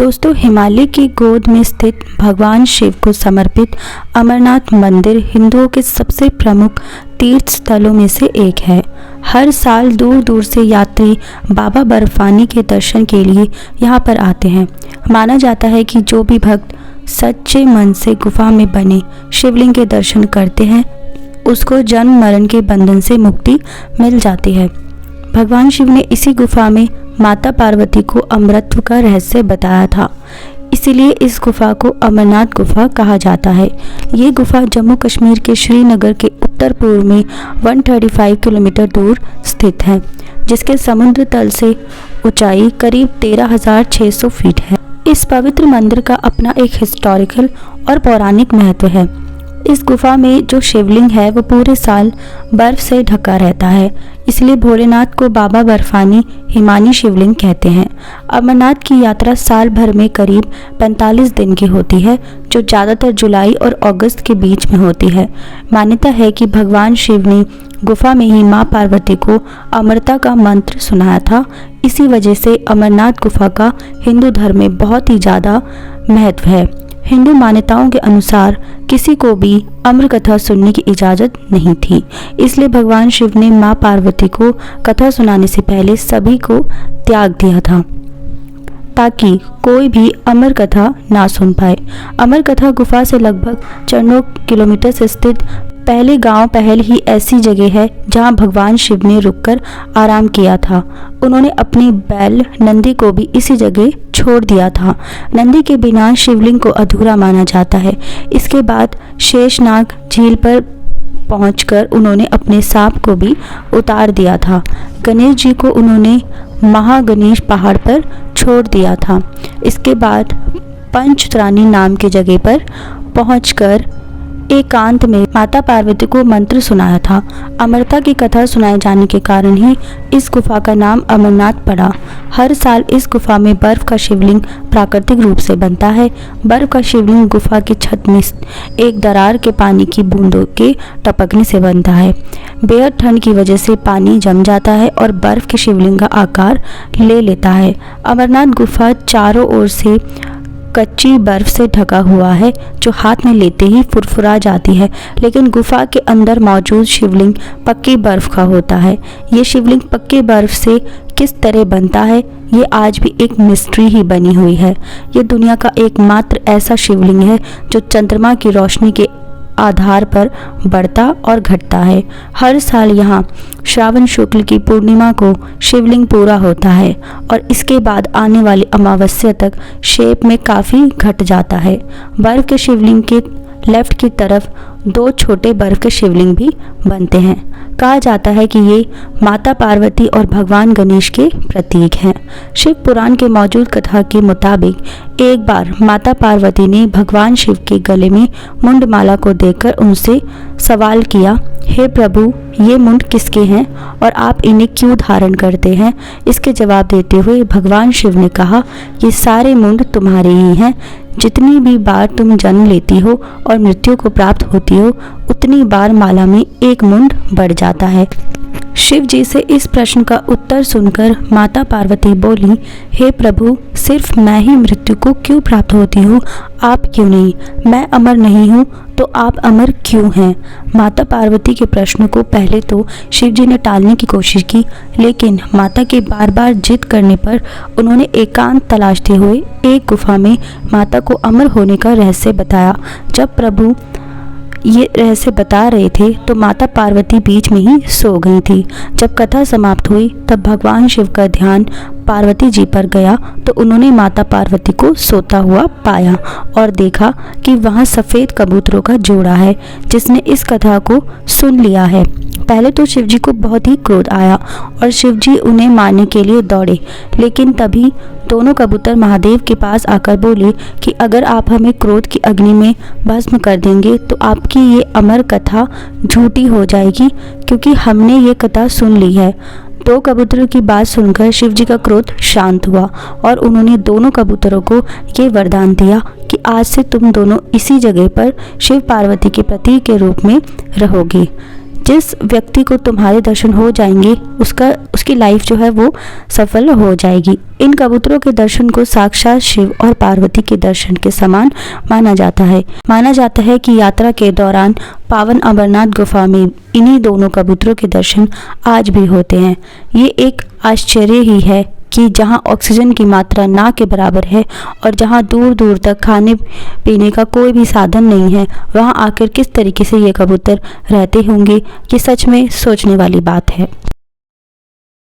दोस्तों, हिमालय की गोद में स्थित भगवान शिव को समर्पित अमरनाथ मंदिर हिंदुओं के सबसे प्रमुख तीर्थ स्थलों में से एक है। हर साल दूर दूर से यात्री बाबा बर्फानी के दर्शन के लिए यहाँ पर आते हैं। माना जाता है कि जो भी भक्त सच्चे मन से गुफा में बने शिवलिंग के दर्शन करते हैं, उसको जन्म मरण के बंधन से मुक्ति मिल जाती है। भगवान शिव ने इसी गुफा में माता पार्वती को अमरत्व का रहस्य बताया था, इसीलिए इस गुफा को अमरनाथ गुफा कहा जाता है। ये गुफा जम्मू कश्मीर के श्रीनगर के उत्तर पूर्व में 135 किलोमीटर दूर स्थित है, जिसके समुद्र तल से ऊंचाई करीब 13,600 फीट है। इस पवित्र मंदिर का अपना एक हिस्टोरिकल और पौराणिक महत्व है। इस गुफा में जो शिवलिंग है वो पूरे साल बर्फ से ढका रहता है, इसलिए भोलेनाथ को बाबा बर्फानी हिमानी शिवलिंग कहते हैं। अमरनाथ की यात्रा साल भर में करीब 45 दिन की होती है, जो ज़्यादातर जुलाई और अगस्त के बीच में होती है। मान्यता है कि भगवान शिव ने गुफा में ही माँ पार्वती को अमरता का मंत्र सुनाया था। इसी वजह से अमरनाथ गुफा का हिंदू धर्म में बहुत ही ज़्यादा महत्व है। हिंदू मान्यताओं के अनुसार किसी को भी अमर कथा सुनने की इजाज़त नहीं थी, इसलिए भगवान शिव ने माँ पार्वती को कथा सुनाने से पहले सभी को त्याग दिया था, ताकि कोई भी अमर कथा ना सुन पाए। अमर कथा गुफा से लगभग 94 किलोमीटर से स्थित पहले गांव पहल ही ऐसी जगह है जहां भगवान शिव ने रुककर आराम किया था। उन्होंने अपनी बैल नंदी को भी इसी जगह छोड़ दिया था। नंदी के बिना शिवलिंग को अधूरा माना जाता है। इसके बाद शेषनाग झील पर पहुंचकर उन्होंने अपने सांप को भी उतार दिया था। गणेश जी को उन्होंने महागणेश पहाड़ पर छोड़ दिया था। इसके बाद पंचत्रानी नाम की जगह पर पहुंचकर एकांत में माता पार्वती को मंत्र सुनाया था। अमरता की कथा सुनाए जाने के कारण ही इस गुफा का नाम अमरनाथ पड़ा। हर साल इस गुफा में बर्फ का शिवलिंग प्राकृतिक रूप से बनता है। बर्फ का शिवलिंग गुफा की छत में एक दरार के पानी की बूंदों के टपकने से बनता है। बेहद ठंड की वजह से पानी जम जाता है और बर्फ के शिवलिंग का आकार ले लेता है। अमरनाथ गुफा चारों ओर से कच्ची बर्फ से ढका हुआ है, जो हाथ में लेते ही फुरफुरा जाती है, लेकिन गुफा के अंदर मौजूद शिवलिंग पक्की बर्फ का होता है। ये शिवलिंग पक्की बर्फ से किस तरह बनता है, ये आज भी एक मिस्ट्री ही बनी हुई है। ये दुनिया का एकमात्र ऐसा शिवलिंग है जो चंद्रमा की रोशनी के आधार पर बढ़ता और घटता है। हर साल यहाँ श्रावण शुक्ल की पूर्णिमा को शिवलिंग पूरा होता है और इसके बाद आने वाली अमावस्या तक शेप में काफ़ी घट जाता है। बर्फ के शिवलिंग के लेफ्ट की तरफ 2 छोटे बर्फ के शिवलिंग भी बनते हैं। कहा जाता है कि ये माता पार्वती और भगवान गणेश के प्रतीक हैं। शिव पुराण के मौजूद कथा के मुताबिक एक बार माता पार्वती ने भगवान शिव के गले में मुंडमाला को देखकर उनसे सवाल किया, हे प्रभु, ये मुंड किसके हैं और आप इन्हें क्यों धारण करते हैं? इसके जवाब देते हुए भगवान शिव ने कहा, ये सारे मुंड तुम्हारे ही हैं। जितनी भी बार तुम जन्म लेती हो और मृत्यु को प्राप्त होती हो, उतनी बार माला में एक मुंड बढ़ जाता है। शिव जी से इस प्रश्न का उत्तर सुनकर माता पार्वती बोली, हे प्रभु, सिर्फ मैं ही मृत्यु को क्यों प्राप्त होती हूँ, आप क्यों नहीं? मैं अमर नहीं हूँ तो आप अमर क्यों हैं? माता पार्वती के प्रश्न को पहले तो शिव जी ने टालने की कोशिश की, लेकिन माता के बार बार जिद करने पर उन्होंने एकांत तलाशते हुए एक गुफा में माता को अमर होने का रहस्य बताया। जब प्रभु ये रहस्य बता रहे थे तो माता पार्वती बीच में ही सो गई थी। जब कथा समाप्त हुई तब भगवान शिव का ध्यान पार्वती जी पर गया तो उन्होंने माता पार्वती को सोता हुआ पाया और देखा कि वहाँ सफ़ेद कबूतरों का जोड़ा है, जिसने इस कथा को सुन लिया है। पहले तो शिवजी को बहुत ही क्रोध आया और शिवजी उन्हें मारने के लिए दौड़े, लेकिन तभी दोनों कबूतर महादेव के पास आकर बोले कि अगर आप हमें क्रोध की अग्नि में भस्म कर देंगे तो आपकी ये अमर कथा झूठी हो जाएगी, क्योंकि हमने ये कथा सुन ली है। 2 कबूतरों की बात सुनकर शिवजी का क्रोध शांत हुआ और उन्होंने दोनों कबूतरों को ये वरदान दिया कि आज से तुम दोनों इसी जगह पर शिव पार्वती के प्रतीक के रूप में रहोगे। जिस व्यक्ति को तुम्हारे दर्शन हो जाएंगे उसकी लाइफ जो है वो सफल हो जाएगी। इन कबूतरों के दर्शन को साक्षात शिव और पार्वती के दर्शन के समान माना जाता है। माना जाता है कि यात्रा के दौरान पावन अमरनाथ गुफा में इन्हीं दोनों कबूतरों के दर्शन आज भी होते हैं। ये एक आश्चर्य ही है कि जहां ऑक्सीजन की मात्रा ना के बराबर है और जहां दूर दूर तक खाने पीने का कोई भी साधन नहीं है, वहां आकर किस तरीके से ये कबूतर रहते होंगे, ये सच में सोचने वाली बात है।